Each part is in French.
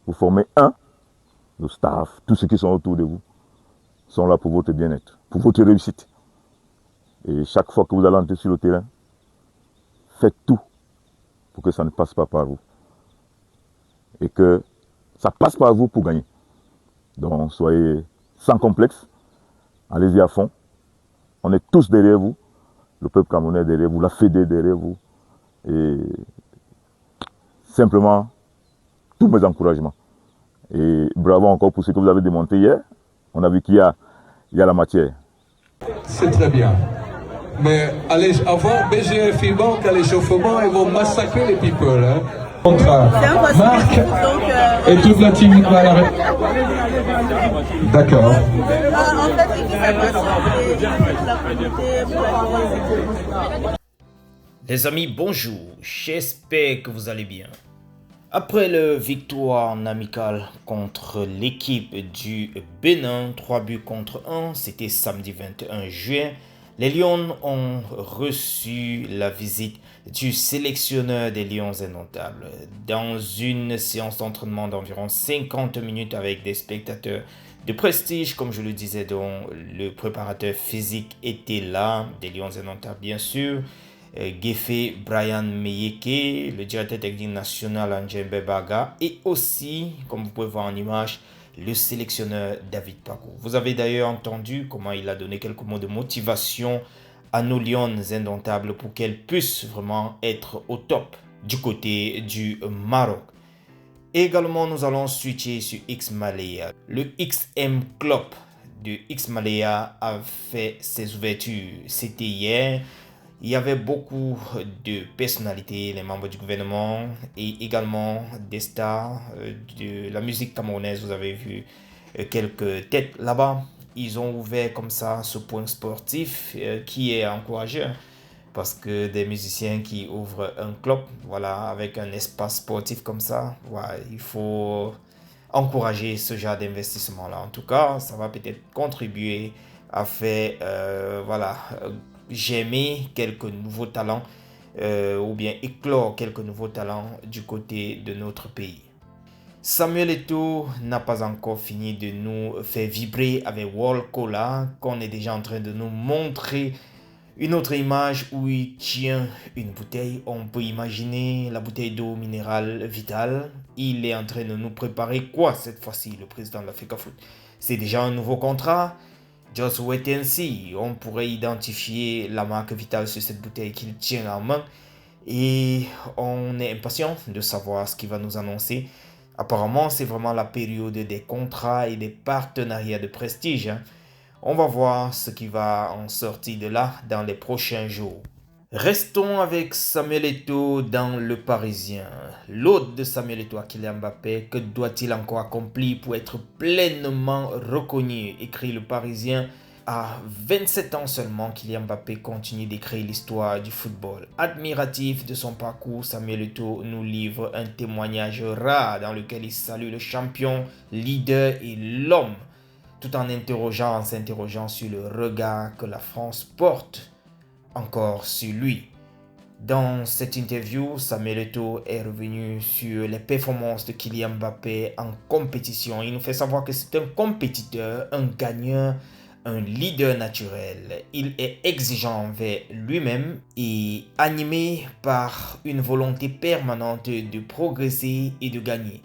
Vous formez un, le staff, tous ceux qui sont autour de vous, sont là pour votre bien-être, pour votre réussite. Et chaque fois que vous allez entrer sur le terrain, faites tout pour que ça ne passe pas par vous. Et que ça passe par vous pour gagner. Donc soyez sans complexe, allez-y à fond. On est tous derrière vous, le peuple camerounais est derrière vous, la Fédé derrière vous. Et simplement, tous mes encouragements. Et bravo encore pour ce que vous avez démontré hier. On a vu qu'il y a la matière. C'est très bien. Mais allez, avant BGF Bank, à l'échauffement, ils vont massacrer les people. Hein. Marc et toute la team va la... D'accord. En fait, ce qui s'est passé, c'est Les amis, bonjour, j'espère que vous allez bien. Après la victoire en amical contre l'équipe du Bénin, 3 buts contre 1, c'était samedi 21 juin, les Lions ont reçu la visite du sélectionneur des Lions indomptables dans une séance d'entraînement d'environ 50 minutes avec des spectateurs de prestige, comme je le disais, dont le préparateur physique était là, des Lions indomptables bien sûr, Gefe Brian Meyeke, le directeur technique national Anjembe Baga et aussi, comme vous pouvez voir en image, le sélectionneur David Paco. Vous avez d'ailleurs entendu comment il a donné quelques mots de motivation à nos Lions indomptables pour qu'elles puissent vraiment être au top du côté du Maroc. Également, nous allons switcher sur X-Malaya. Le XM Club de X-Malaya a fait ses ouvertures. C'était hier. Il y avait beaucoup de personnalités, les membres du gouvernement et également des stars de la musique camerounaise. Vous avez vu quelques têtes là-bas. Ils ont ouvert comme ça ce point sportif qui est encourageant parce que des musiciens qui ouvrent un club, voilà, avec un espace sportif comme ça, voilà, il faut encourager ce genre d'investissement-là. En tout cas, ça va peut-être contribuer à faire, voilà, j'aimais quelques nouveaux talents ou bien éclore quelques nouveaux talents du côté de notre pays. Samuel Eto'o n'a pas encore fini de nous faire vibrer avec World Cola, qu'on est déjà en train de nous montrer une autre image où il tient une bouteille. On peut imaginer la bouteille d'eau minérale vitale. Il est en train de nous préparer quoi cette fois-ci, le président de l'Africa Foot? C'est déjà un nouveau contrat. Just wait and see. On pourrait identifier la marque Vital sur cette bouteille qu'il tient en main. Et on est impatient de savoir ce qu'il va nous annoncer. Apparemment, c'est vraiment la période des contrats et des partenariats de prestige. Hein. On va voir ce qui va en sortir de là dans les prochains jours. Restons avec Samuel Eto'o dans Le Parisien. L'hôte de Samuel Eto'o, Kylian Mbappé, que doit-il encore accomplir pour être pleinement reconnu? Écrit Le Parisien. À 27 ans seulement, Kylian Mbappé continue d'écrire l'histoire du football. Admiratif de son parcours, Samuel Eto'o nous livre un témoignage rare dans lequel il salue le champion, leader et l'homme, tout en s'interrogeant sur le regard que la France porte encore sur lui. Dans cette interview, Samuel Eto'o est revenu sur les performances de Kylian Mbappé en compétition. Il nous fait savoir que c'est un compétiteur, un gagnant, un leader naturel. Il est exigeant envers lui-même et animé par une volonté permanente de progresser et de gagner.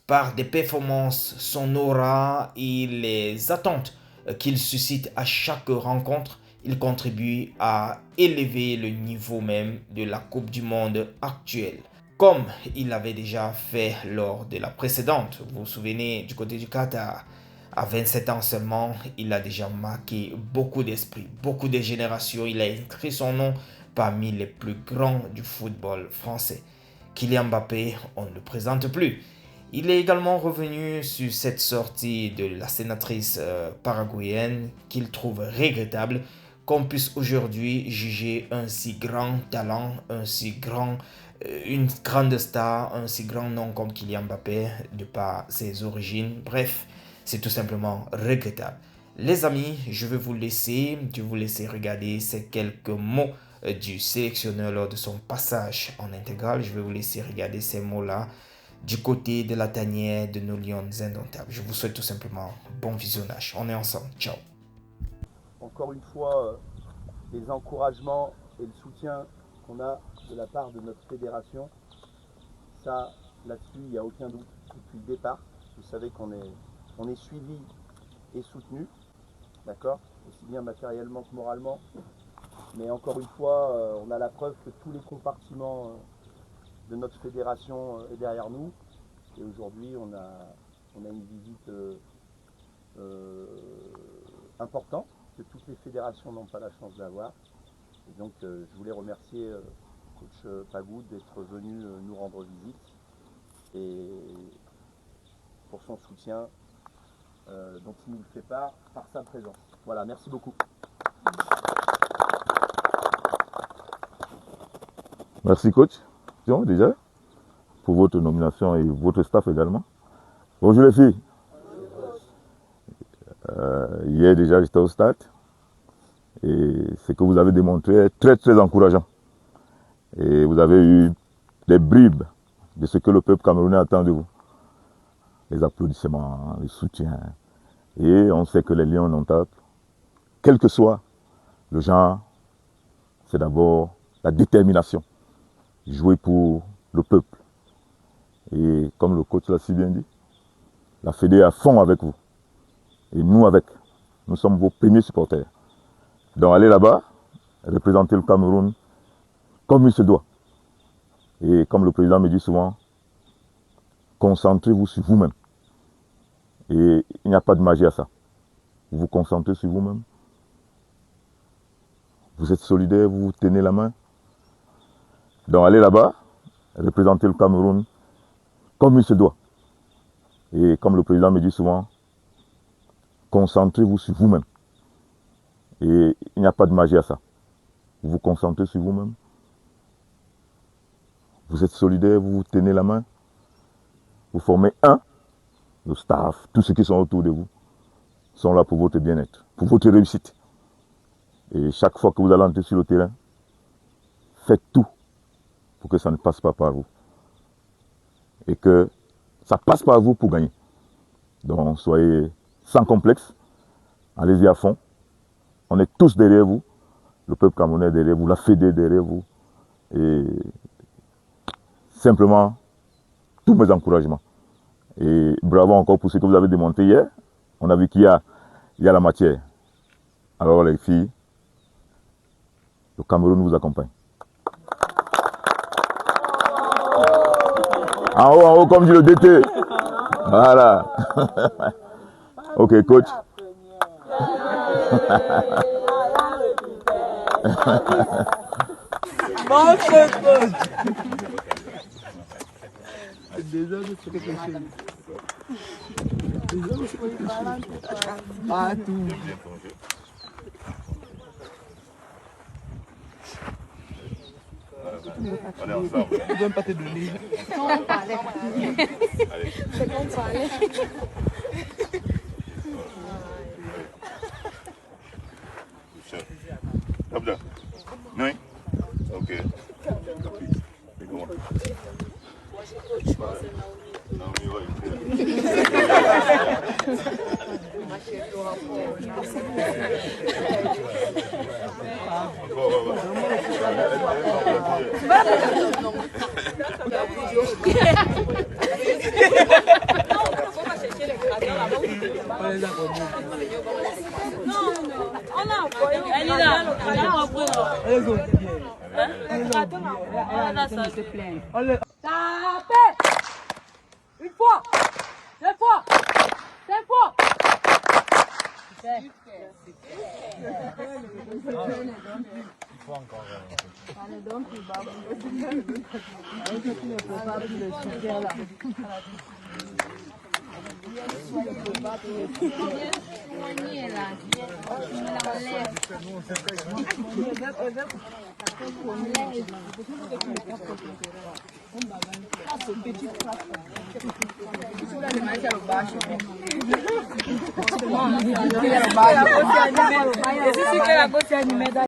Par des performances, son aura et les attentes qu'il suscite à chaque rencontre, il contribue à élever le niveau même de la Coupe du Monde actuelle. Comme il l'avait déjà fait lors de la précédente, vous vous souvenez, du côté du Qatar, à 27 ans seulement, il a déjà marqué beaucoup d'esprits, beaucoup de générations. Il a inscrit son nom parmi les plus grands du football français. Kylian Mbappé, on ne le présente plus. Il est également revenu sur cette sortie de la sénatrice paraguayenne qu'il trouve regrettable qu'on puisse aujourd'hui juger un si grand talent, une grande star, un si grand nom comme Kylian Mbappé de par ses origines. Bref, c'est tout simplement regrettable. Les amis, je vais vous laisser regarder ces quelques mots du sélectionneur lors de son passage en intégral. Je vais vous laisser regarder ces mots-là du côté de la tanière de nos lions indomptables. Je vous souhaite tout simplement bon visionnage. On est ensemble. Ciao. Encore une fois, les encouragements et le soutien qu'on a de la part de notre fédération, ça, là-dessus, il n'y a aucun doute. Depuis le départ, vous savez qu'on est suivi et soutenu, d'accord, aussi bien matériellement que moralement. Mais encore une fois, on a la preuve que tous les compartiments de notre fédération est derrière nous. Et aujourd'hui, on a une visite importante que toutes les fédérations n'ont pas la chance d'avoir. Et donc, je voulais remercier coach Pagou d'être venu nous rendre visite et pour son soutien dont il nous le fait part par sa présence. Voilà, merci beaucoup. Merci coach, déjà, pour votre nomination et votre staff également. Bonjour les filles. Hier déjà j'étais au stade et ce que vous avez démontré est très très encourageant. Et vous avez eu des bribes de ce que le peuple camerounais attend de vous. Les applaudissements, le soutien. Et on sait que les lions indomptables, quel que soit le genre, c'est d'abord la détermination. Jouer pour le peuple. Et comme le coach l'a si bien dit, la Fédé est à fond avec vous. Et nous avec. Nous sommes vos premiers supporters. Donc allez là-bas, représenter le Cameroun comme il se doit. Et comme le président me dit souvent, concentrez-vous sur vous-même. Et il n'y a pas de magie à ça. Vous vous concentrez sur vous-même. Vous êtes solidaire, vous vous tenez la main. Donc allez là-bas, représenter le Cameroun comme il se doit. Et comme le président me dit souvent, concentrez-vous sur vous-même. Et il n'y a pas de magie à ça. Vous vous concentrez sur vous-même. Vous êtes solidaire, vous vous tenez la main. Vous formez le staff, tous ceux qui sont autour de vous, sont là pour votre bien-être, pour votre réussite. Et chaque fois que vous allez entrer sur le terrain, faites tout pour que ça ne passe pas par vous. Et que ça passe par vous pour gagner. Donc soyez sans complexe, allez-y à fond. On est tous derrière vous, le peuple camerounais est derrière vous, la Fédé derrière vous. Et simplement, tous mes encouragements. Et bravo encore pour ce que vous avez démontré hier. On a vu qu'il y a la matière. Alors les filles, le Cameroun vous accompagne. En haut, comme dit le DT. Voilà. Ok, coach. On est ensemble. Je ne peux pas te donner. On parlait. C'est qu'on parlait. Abda. Oui. Ok. C'est bon. Une fois, deux fois, cinq fois.